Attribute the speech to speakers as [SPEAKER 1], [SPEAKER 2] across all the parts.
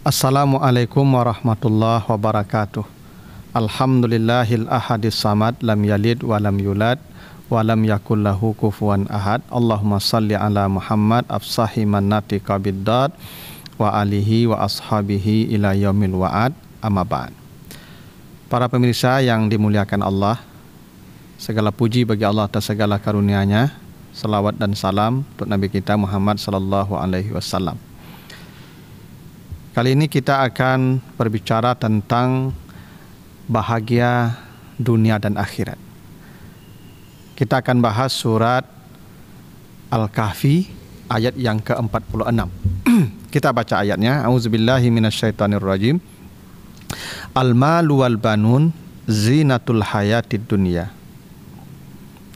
[SPEAKER 1] Assalamualaikum warahmatullahi wabarakatuh. Alhamdulillahil ahadis samad, lam yalid wa lam yulad wa lam yakul lahu kufuwan ahad. Allahumma salli ala Muhammad afsahi mannati qabiddad wa alihi wa ashabihi ila yaumil wa'ad, amma ba'd. Para pemirsa yang dimuliakan Allah, segala puji bagi Allah atas segala karunia-Nya. Salawat dan salam untuk Nabi kita Muhammad sallallahu alaihi wasallam. Kali ini kita akan berbicara tentang bahagia dunia dan akhirat. Kita akan bahas surat Al-Kahfi ayat yang ke-46. Kita baca ayatnya. A'udzubillahi minasyaitonirrajim. Al-malu wal banun zinatul hayatid dunya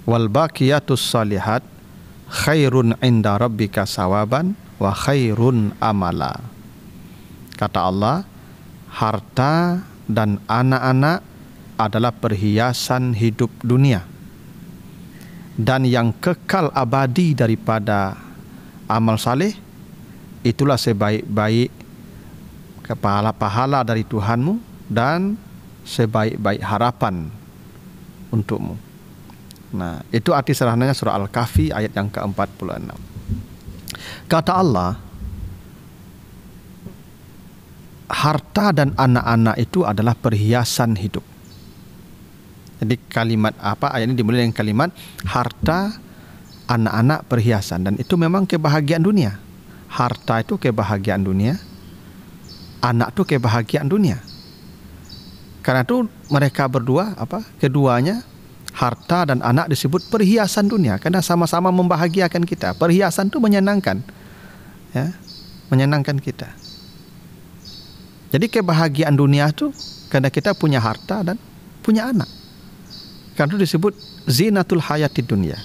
[SPEAKER 1] wal baqiyatus shalihat khairun inda rabbika sawaban wa khairun amala. Kata Allah, harta dan anak-anak adalah perhiasan hidup dunia, dan yang kekal abadi daripada amal saleh itulah sebaik-baik pahala dari Tuhanmu dan sebaik-baik harapan untukmu. Nah, itu arti sederhananya surah Al-Kahfi ayat yang ke-46. Kata Allah, harta dan anak-anak itu adalah perhiasan hidup. Jadi kalimat ayat ini dimulai dengan kalimat harta, anak-anak, perhiasan, dan itu memang kebahagiaan dunia. Harta itu kebahagiaan dunia, anak itu kebahagiaan dunia. Karena itu mereka berdua keduanya, harta dan anak, disebut perhiasan dunia karena sama-sama membahagiakan kita. Perhiasan itu menyenangkan, ya, menyenangkan kita. Jadi kebahagiaan dunia itu karena kita punya harta dan punya anak. Karena itu disebut zinatul hayatid dunya.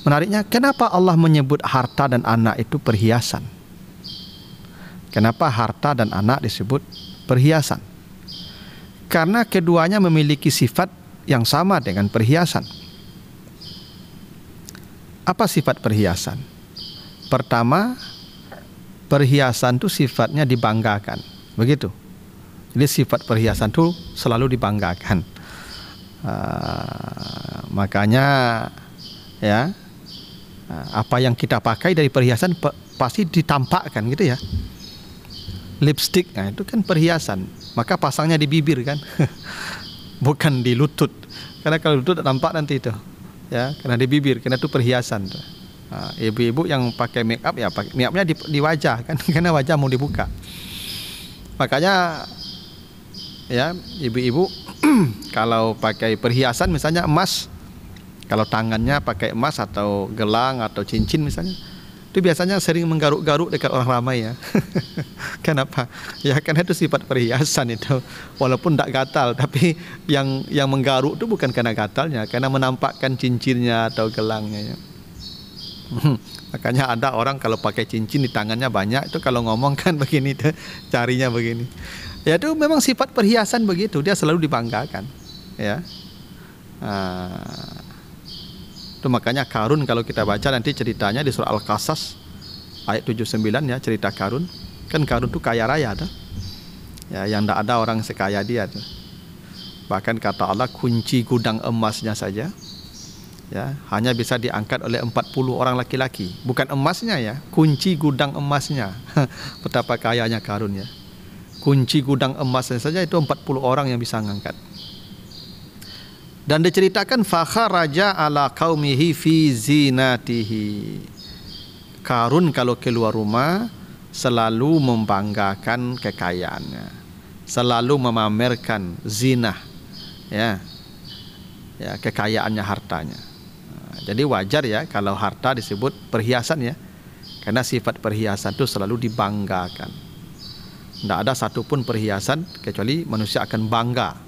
[SPEAKER 1] Menariknya, kenapa Allah menyebut harta dan anak itu perhiasan? Kenapa harta dan anak disebut perhiasan? Karena keduanya memiliki sifat yang sama dengan perhiasan. Apa sifat perhiasan? Pertama, perhiasan itu sifatnya dibanggakan, begitu. Jadi sifat perhiasan itu selalu dibanggakan. Makanya ya, apa yang kita pakai dari perhiasan pasti ditampakkan, gitu ya. Lipstick, nah itu kan perhiasan. Maka pasangnya di bibir kan, bukan di lutut. Karena kalau lutut tampak nanti itu, ya, karena di bibir, karena itu perhiasan. Ibu-ibu yang pakai make up, ya pakai make upnya di wajah kan, karena wajah mau dibuka. Makanya ya, ibu-ibu kalau pakai perhiasan misalnya emas, kalau tangannya pakai emas atau gelang atau cincin misalnya, itu biasanya sering menggaruk-garuk dekat orang ramai, ya. Kenapa? Ya karena itu sifat perhiasan itu. Walaupun tidak gatal, tapi yang menggaruk itu bukan karena gatalnya, karena menampakkan cincinnya atau gelangnya, ya. Makanya ada orang kalau pakai cincin di tangannya banyak, itu kalau ngomong kan begini tuh, carinya begini. Ya itu memang sifat perhiasan begitu, dia selalu dibanggakan, ya. Itu makanya Karun, kalau kita baca nanti ceritanya di surah Al-Qasas ayat 79, ya, cerita Karun. Kan Karun itu kaya raya tuh, ya, yang tidak ada orang sekaya dia tuh. Bahkan kata Allah, kunci gudang emasnya saja, ya, hanya bisa diangkat oleh 40 orang laki-laki. Bukan emasnya, ya, kunci gudang emasnya. Betapa kayanya Karun, ya. Kunci gudang emasnya saja itu 40 orang yang bisa mengangkat. Dan diceritakan fakharaja ala qaumihi fi zinatihi. Karun kalau keluar rumah selalu membanggakan kekayaannya, selalu memamerkan zinah, ya, ya, kekayaannya, hartanya. Jadi wajar, ya, kalau harta disebut perhiasan, ya, karena sifat perhiasan itu selalu dibanggakan. Tidak ada satupun perhiasan kecuali manusia akan bangga.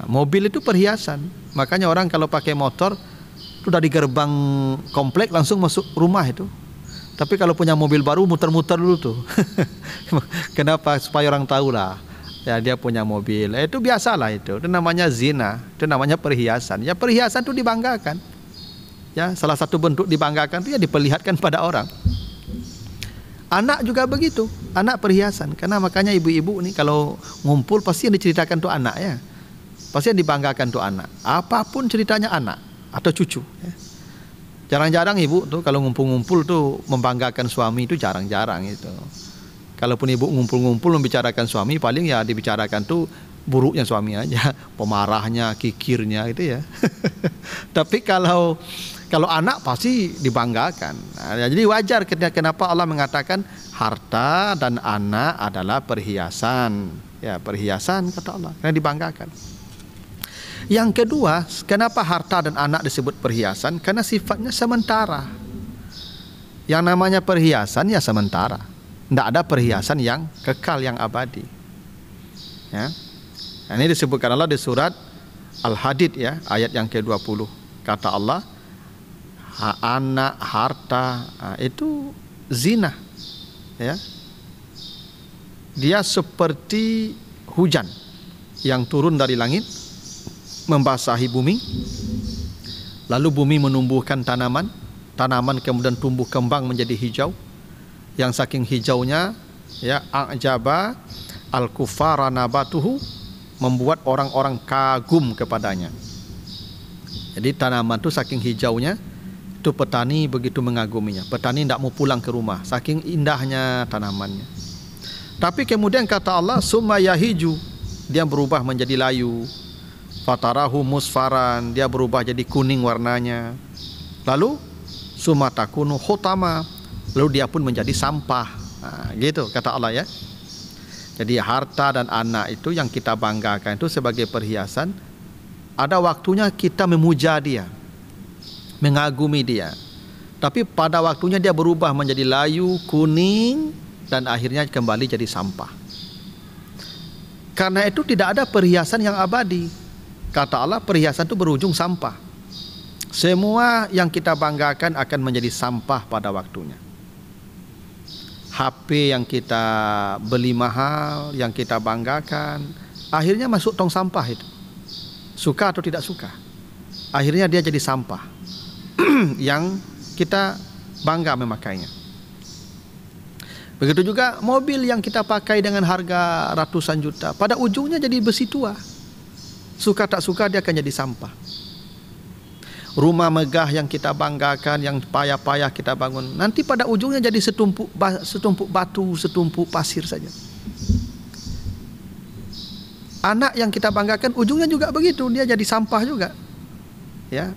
[SPEAKER 1] Mobil itu perhiasan, makanya orang kalau pakai motor itu dari gerbang komplek langsung masuk rumah itu. Tapi kalau punya mobil baru muter-muter dulu tuh. Kenapa? Supaya orang tahu lah, ya, dia punya mobil. Itu biasalah itu namanya zina, itu namanya perhiasan. Ya, perhiasan itu dibanggakan. Ya, salah satu bentuk dibanggakan itu ya diperlihatkan pada orang. Anak juga begitu, anak perhiasan. Karena makanya ibu-ibu nih kalau ngumpul pasti yang diceritakan tuh anak ya. Pasti yang dibanggakan tuh anak. Apapun ceritanya anak atau cucu ya. Jarang-jarang ibu tuh kalau ngumpul-ngumpul tuh membanggakan suami itu jarang-jarang itu. Kalaupun ibu ngumpul-ngumpul membicarakan suami, paling ya dibicarakan tuh buruknya suami aja, pemarahnya, kikirnya gitu ya. Tapi kalau anak pasti dibanggakan. Nah, jadi wajar kenapa Allah mengatakan harta dan anak adalah perhiasan. Ya, perhiasan kata Allah, karena dibanggakan. Yang kedua, kenapa harta dan anak disebut perhiasan? Karena sifatnya sementara. Yang namanya perhiasan ya sementara. Tidak ada perhiasan yang kekal, yang abadi. Ya. Nah, ini disebutkan Allah di surat Al-Hadid ya, ayat yang ke-20. Kata Allah, anak, harta itu zina. Ya. Dia seperti hujan yang turun dari langit membasahi bumi, lalu bumi menumbuhkan tanaman kemudian tumbuh kembang menjadi hijau, yang saking hijaunya ya a'jaba al-kufara nabatuhu, membuat orang-orang kagum kepadanya. Jadi tanaman itu saking hijaunya, itu petani begitu mengaguminya. Petani tidak mau pulang ke rumah saking indahnya tanamannya. Tapi kemudian kata Allah, summa yahiju, dia berubah menjadi layu. Fatarahu musfaran, dia berubah jadi kuning warnanya. Lalu summa takunu hutama, lalu dia pun menjadi sampah. Nah, gitu kata Allah ya. Jadi harta dan anak itu yang kita banggakan itu sebagai perhiasan. Ada waktunya kita memuja dia, mengagumi dia. Tapi pada waktunya dia berubah menjadi layu, kuning, dan akhirnya kembali jadi sampah. Karena itu tidak ada perhiasan yang abadi. Kata Allah, perhiasan itu berujung sampah. Semua yang kita banggakan akan menjadi sampah pada waktunya. HP yang kita beli mahal, yang kita banggakan, akhirnya masuk tong sampah itu. Suka atau tidak suka, akhirnya dia jadi sampah yang kita bangga memakainya. Begitu juga mobil yang kita pakai dengan harga ratusan juta, pada ujungnya jadi besi tua. Suka tak suka dia akan jadi sampah. Rumah megah yang kita banggakan, yang payah-payah kita bangun, nanti pada ujungnya jadi setumpuk batu, setumpuk pasir saja. Anak yang kita banggakan ujungnya juga begitu, dia jadi sampah juga. Ya,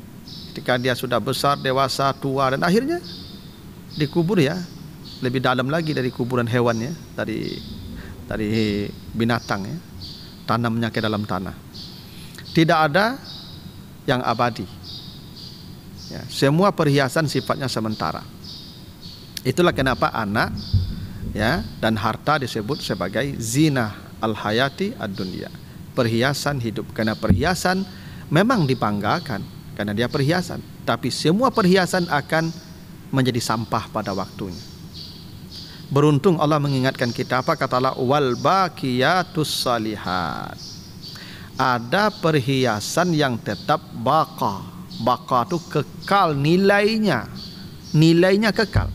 [SPEAKER 1] ketika dia sudah besar, dewasa, tua, dan akhirnya dikubur ya, lebih dalam lagi dari kuburan hewan ya, dari binatang ya, tanamnya ke dalam tanah. Tidak ada yang abadi. Ya, semua perhiasan sifatnya sementara. Itulah kenapa anak ya dan harta disebut sebagai zina al-hayati ad-dunya, perhiasan hidup. Karena perhiasan memang dibanggakan karena dia perhiasan, tapi semua perhiasan akan menjadi sampah pada waktunya. Beruntung Allah mengingatkan kita, apa kata Allah, wal baqiyatus salihat. Ada perhiasan yang tetap baqa. Baqa itu kekal nilainya. Nilainya kekal.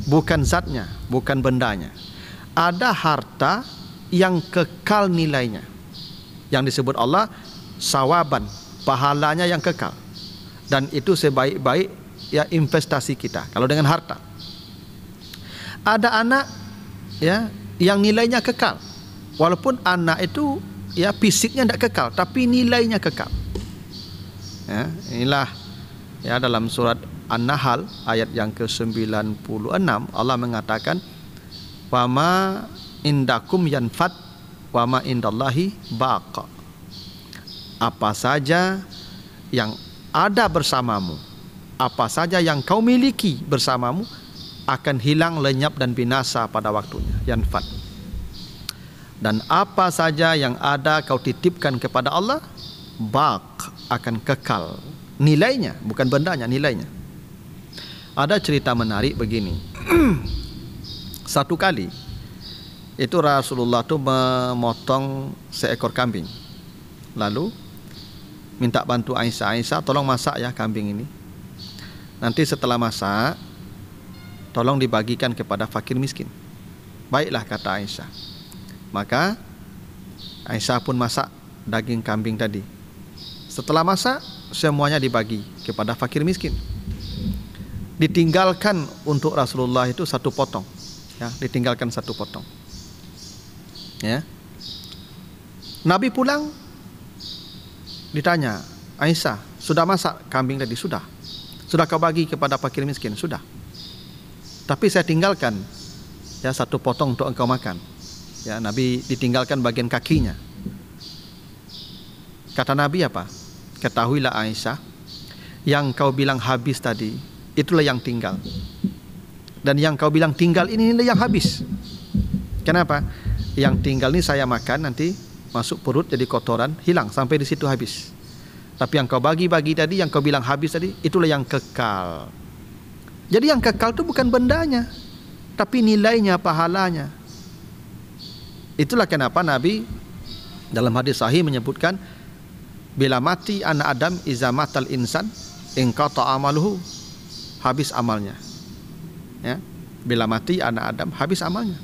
[SPEAKER 1] Bukan zatnya, bukan bendanya. Ada harta yang kekal nilainya. Yang disebut Allah sawaban, pahalanya yang kekal. Dan itu sebaik-baik ya investasi kita kalau dengan harta. Ada anak ya yang nilainya kekal. Walaupun anak itu ya fisiknya tidak kekal, tapi nilainya kekal. Ya, inilah ya dalam surat An-Nahl ayat yang ke-96 Allah mengatakan, "Wama indakum yanfad, wama indallahi baqa." Apa saja yang ada bersamamu, apa saja yang kau miliki bersamamu akan hilang, lenyap dan binasa pada waktunya. Yanfad. Dan apa saja yang ada kau titipkan kepada Allah, baq, akan kekal. Nilainya, bukan bendanya, nilainya. Ada cerita menarik begini. Satu kali itu Rasulullah itu memotong seekor kambing. Lalu minta bantu Aisyah, tolong masak ya kambing ini. Nanti setelah masak tolong dibagikan kepada fakir miskin. Baiklah, kata Aisyah. Maka Aisyah pun masak daging kambing tadi. Setelah masak, semuanya dibagi kepada fakir miskin. Ditinggalkan untuk Rasulullah itu 1 potong, ya, ditinggalkan 1 potong. Ya. Nabi pulang, ditanya, Aisyah, sudah masak kambing tadi? Sudah. Sudah kau bagi kepada fakir miskin? Sudah. Tapi saya tinggalkan, ya, 1 potong untuk engkau makan. Ya, Nabi ditinggalkan bagian kakinya. Kata Nabi apa? Ketahuilah Aisyah, yang kau bilang habis tadi, itulah yang tinggal. Dan yang kau bilang tinggal inilah yang habis. Kenapa? Yang tinggal ini saya makan, nanti masuk perut jadi kotoran, hilang sampai di situ habis. Tapi yang kau bagi-bagi tadi, yang kau bilang habis tadi, itulah yang kekal. Jadi yang kekal itu bukan bendanya, tapi nilainya, pahalanya. Itulah kenapa Nabi dalam hadis sahih menyebutkan, bila mati anak Adam, iza matal insan inqata amaluhu, habis amalnya. Ya, bila mati anak Adam, habis amalnya.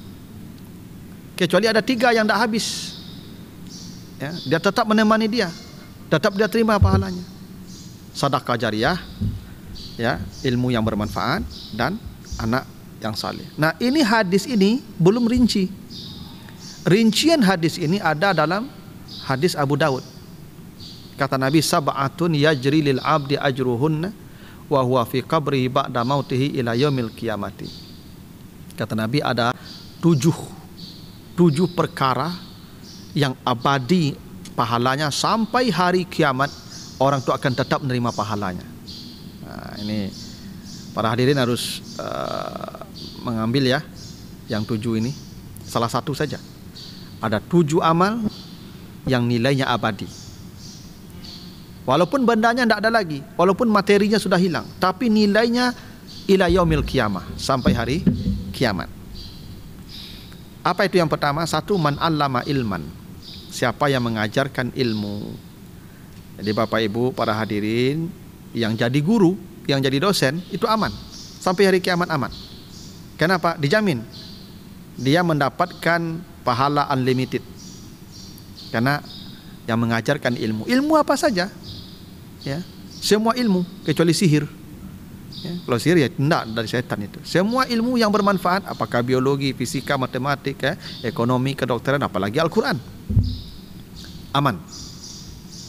[SPEAKER 1] Kecuali ada 3 yang tidak habis. Ya, dia tetap menemani dia, tetap dia terima pahalanya. Sedekah jariyah, ya, ilmu yang bermanfaat, dan anak yang saleh. Nah, ini hadis ini belum rinci. Rincian hadis ini ada dalam hadis Abu Daud. Kata Nabi, sab'atun yajri lil abdi ajruhunna wa huwa fi qabrihi ba'da mautihi ila yaumil qiyamati. Kata Nabi, ada 7 perkara yang abadi pahalanya sampai hari kiamat, orang itu akan tetap menerima pahalanya. Nah, ini para hadirin harus mengambil, ya, yang 7 ini. Salah satu saja. Ada 7 amal yang nilainya abadi. Walaupun bendanya tidak ada lagi, walaupun materinya sudah hilang, tapi nilainya ila yaumil qiyamah, sampai hari kiamat. Apa itu yang pertama? 1, man allama ilman, siapa yang mengajarkan ilmu. Jadi Bapak Ibu para hadirin, yang jadi guru, yang jadi dosen, itu aman sampai hari kiamat, aman. Kenapa? Dijamin dia mendapatkan pahala unlimited, karena yang mengajarkan ilmu. Ilmu apa saja, ya, semua ilmu kecuali sihir. Ya, kalau sihir ya tidak, dari setan itu. Semua ilmu yang bermanfaat, apakah biologi, fisika, matematik, ekonomi, kedokteran, apalagi Al-Quran, aman.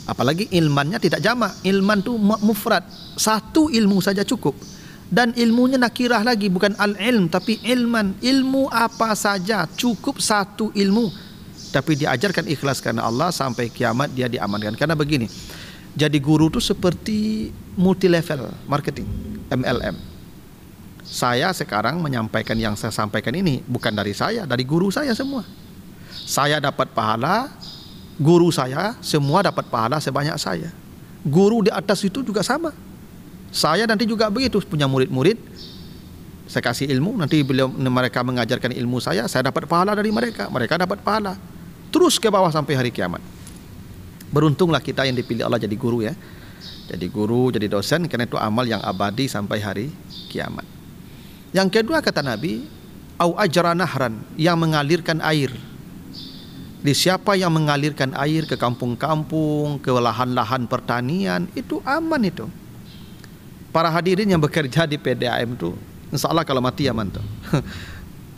[SPEAKER 1] Apalagi ilmannya tidak jamak, ilman itu mufrad, 1 ilmu saja cukup. Dan ilmunya nakirah lagi, bukan al-ilm tapi ilman. Ilmu apa saja cukup 1 ilmu, tapi diajarkan ikhlas karena Allah, sampai kiamat dia diamankan. Karena begini, jadi guru itu seperti multi level marketing, MLM. Saya sekarang menyampaikan yang saya sampaikan ini bukan dari saya, dari guru saya semua. Saya dapat pahala, guru saya semua dapat pahala sebanyak saya. Guru di atas itu juga sama. Saya nanti juga begitu, punya murid-murid, saya kasih ilmu, nanti mereka mengajarkan ilmu saya dapat pahala dari mereka, mereka dapat pahala, terus ke bawah sampai hari kiamat. Beruntunglah kita yang dipilih Allah jadi guru, ya, jadi guru, jadi dosen, karena itu amal yang abadi sampai hari kiamat. Yang kedua kata Nabi, au ajra nahran, yang mengalirkan air. Di siapa yang mengalirkan air ke kampung-kampung, ke lahan-lahan pertanian, itu aman itu. Para hadirin yang bekerja di PDAM itu, insya Allah kalau mati aman tuh.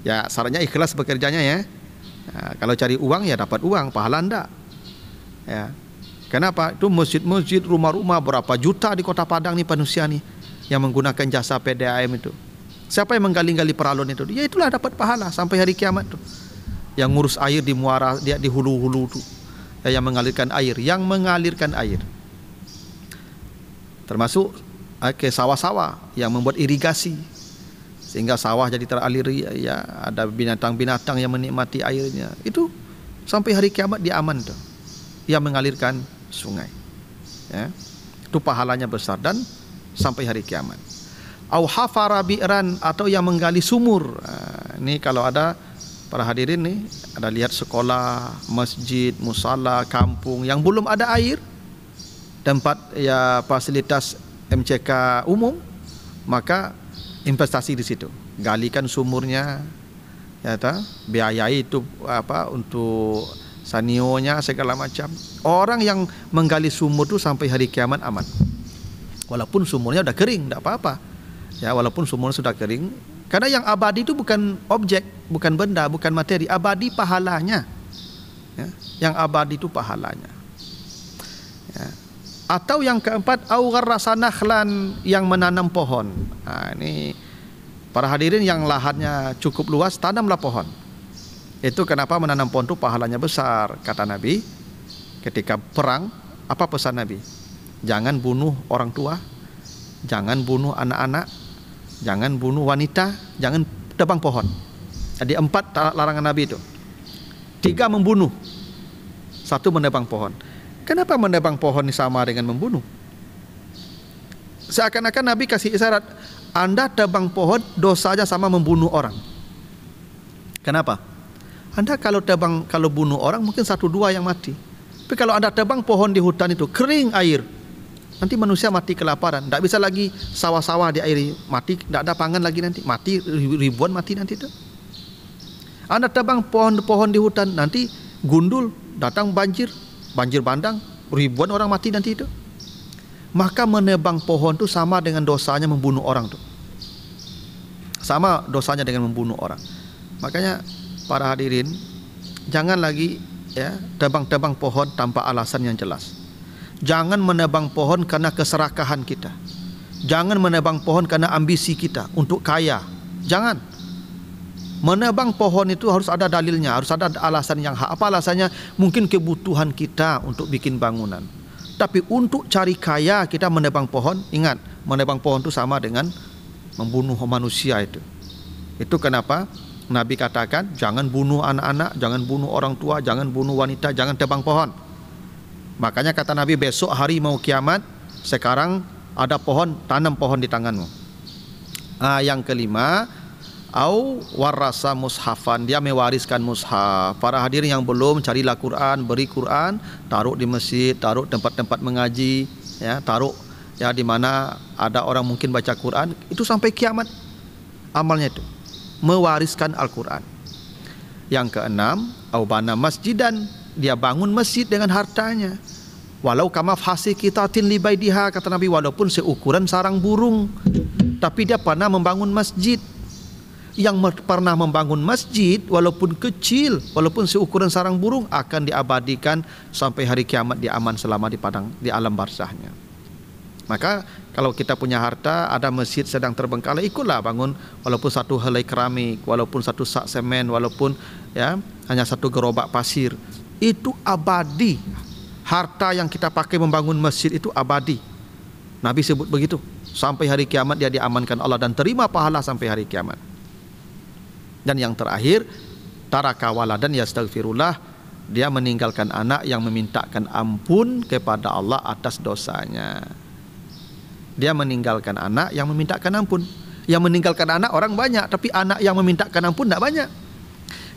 [SPEAKER 1] Ya, syaratnya ikhlas bekerjanya, ya. Nah, kalau cari uang ya dapat uang, pahala enggak. Ya. Kenapa? Itu masjid-masjid, rumah-rumah berapa juta di Kota Padang nih manusia nih yang menggunakan jasa PDAM itu. Siapa yang menggali-gali peralon itu? Ya itulah dapat pahala sampai hari kiamat tuh. Yang ngurus air di muara, dia di hulu-hulu tuh. Ya, yang mengalirkan air, termasuk ke sawah-sawah yang membuat irigasi sehingga sawah jadi teraliri, ya, ada binatang-binatang yang menikmati airnya. Itu sampai hari kiamat dia aman tuh. Yang mengalirkan sungai, ya, itu pahalanya besar dan sampai hari kiamat. Au hafara bi'ran, atau yang menggali sumur. Nah, ini kalau ada para hadirin nih, ada lihat sekolah, masjid, musala, kampung yang belum ada air, tempat ya fasilitas MCK umum, maka investasi di situ, galikan sumurnya, ya ta, biayai itu untuk sanionya segala macam. Orang yang menggali sumur itu sampai hari kiamat aman. Walaupun sumurnya udah kering, tidak apa-apa. Ya, walaupun sumurnya sudah kering, karena yang abadi itu bukan objek, bukan benda, bukan materi, abadi pahalanya. Ya, yang abadi itu pahalanya. Ya. Atau yang keempat, au gharrasa nakhlan, yang menanam pohon. Nah, ini para hadirin yang lahannya cukup luas, tanamlah pohon. Itu kenapa menanam pohon itu pahalanya besar. Kata Nabi, ketika perang, apa pesan Nabi? Jangan bunuh orang tua, jangan bunuh anak-anak, jangan bunuh wanita, jangan tebang pohon. Jadi 4 larangan Nabi itu. 3 membunuh, 1 menebang pohon. Kenapa menebang pohon ini sama dengan membunuh? Seakan-akan Nabi kasih isyarat, Anda tebang pohon dosanya sama membunuh orang. Kenapa? Anda kalau bunuh orang mungkin 1-2 yang mati. Tapi kalau Anda tebang pohon di hutan itu, kering air, nanti manusia mati kelaparan. Tidak bisa lagi sawah-sawah di air mati, tidak ada pangan lagi nanti. Mati ribuan mati nanti itu. Anda tebang pohon di hutan, nanti gundul, datang banjir bandang, ribuan orang mati nanti itu. Maka menebang pohon itu sama dengan dosanya membunuh orang tuh. Sama dosanya dengan membunuh orang. Makanya para hadirin, jangan lagi ya tebang-tebang pohon tanpa alasan yang jelas. Jangan menebang pohon karena keserakahan kita. Jangan menebang pohon karena ambisi kita untuk kaya. Jangan. Menebang pohon itu harus ada dalilnya, harus ada alasan yang hak. Apa alasannya? Mungkin kebutuhan kita untuk bikin bangunan. Tapi untuk cari kaya kita menebang pohon, ingat, menebang pohon itu sama dengan membunuh manusia itu. Itu kenapa Nabi katakan, jangan bunuh anak-anak, jangan bunuh orang tua, jangan bunuh wanita, jangan tebang pohon. Makanya kata Nabi, besok hari mau kiamat, sekarang ada pohon, tanam pohon di tanganmu. Yang kelima, au warasa mushafan, dia mewariskan mushaf. Para hadirin yang belum, carilah Quran, beri Quran, taruh di masjid, taruh tempat-tempat mengaji, ya, taruh ya di mana ada orang mungkin baca Quran, itu sampai kiamat amalnya itu, mewariskan Al-Quran. Yang keenam, au bana masjidan, dia bangun masjid dengan hartanya. Walau kama fasikitatin libaidiha, kata Nabi, walaupun seukuran sarang burung, tapi dia pernah membangun masjid. Yang pernah membangun masjid walaupun kecil, walaupun seukuran sarang burung, akan diabadikan sampai hari kiamat, dia aman selama di alam barzahnya. Maka kalau kita punya harta, ada masjid sedang terbengkalai, ikutlah bangun, walaupun 1 helai keramik, walaupun 1 sak semen, walaupun ya hanya 1 gerobak pasir, itu abadi. Harta yang kita pakai membangun masjid itu abadi. Nabi sebut begitu, sampai hari kiamat dia diamankan Allah dan terima pahala sampai hari kiamat. Dan yang terakhir, taraka waladan yastaghfirullah, dia meninggalkan anak yang memintakan ampun kepada Allah atas dosanya. Dia meninggalkan anak yang memintakan ampun. Yang meninggalkan anak orang banyak, tapi anak yang memintakan ampun tidak banyak.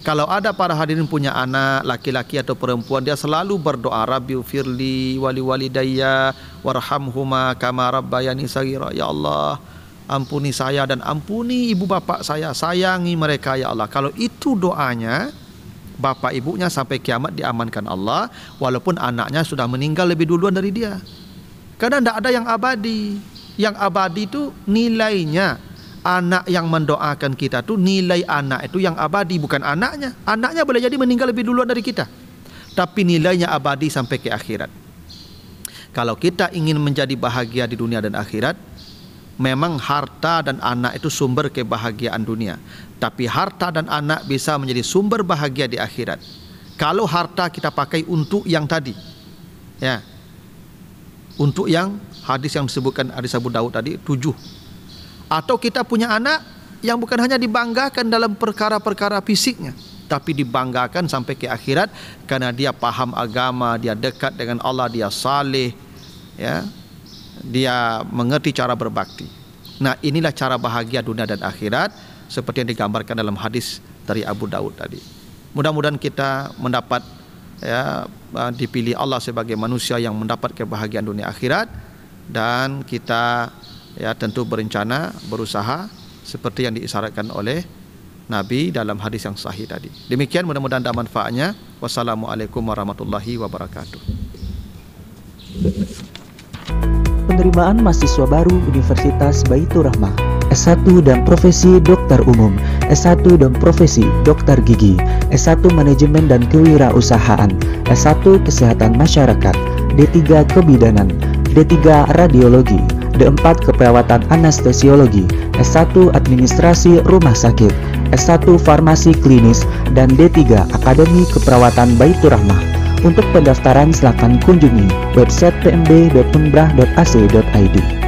[SPEAKER 1] Kalau ada para hadirin punya anak laki-laki atau perempuan, dia selalu berdoa, Rabbi firli wali walidayya warhamhuma kama rabbayani saghira. Ya Allah, ampuni saya dan ampuni ibu bapak saya, sayangi mereka ya Allah. Kalau itu doanya, bapak ibunya sampai kiamat diamankan Allah, walaupun anaknya sudah meninggal lebih duluan dari dia. Karena tidak ada yang abadi. Yang abadi itu nilainya. Anak yang mendoakan kita tuh, nilai anak itu yang abadi, bukan anaknya. Anaknya boleh jadi meninggal lebih duluan dari kita, tapi nilainya abadi sampai ke akhirat. Kalau kita ingin menjadi bahagia di dunia dan akhirat, memang harta dan anak itu sumber kebahagiaan dunia, tapi harta dan anak bisa menjadi sumber bahagia di akhirat. Kalau harta kita pakai untuk yang tadi, ya, untuk yang hadis yang disebutkan hadis Abu Daud tadi 7. Atau kita punya anak yang bukan hanya dibanggakan dalam perkara-perkara fisiknya, tapi dibanggakan sampai ke akhirat karena dia paham agama, dia dekat dengan Allah, dia saleh, ya, dia mengerti cara berbakti. Nah, inilah cara bahagia dunia dan akhirat seperti yang digambarkan dalam hadis dari Abu Daud tadi. Mudah-mudahan kita mendapat, ya, dipilih Allah sebagai manusia yang mendapat kebahagiaan dunia akhirat, dan kita, ya, tentu berencana, berusaha seperti yang diisyaratkan oleh Nabi dalam hadis yang sahih tadi. Demikian, mudah-mudahan ada manfaatnya. Wassalamualaikum warahmatullahi wabarakatuh.
[SPEAKER 2] Penerimaan mahasiswa baru Universitas Baitur Rahmah, S1 dan Profesi Dokter Umum, S1 dan Profesi Dokter Gigi, S1 Manajemen dan Kewirausahaan, S1 Kesehatan Masyarakat, D3 Kebidanan, D3 Radiologi, D4 Keperawatan Anestesiologi, S1 Administrasi Rumah Sakit, S1 Farmasi Klinis, dan D3 Akademi Keperawatan Baitur Rahmah. Untuk pendaftaran silakan kunjungi website pmb.unbrah.ac.id.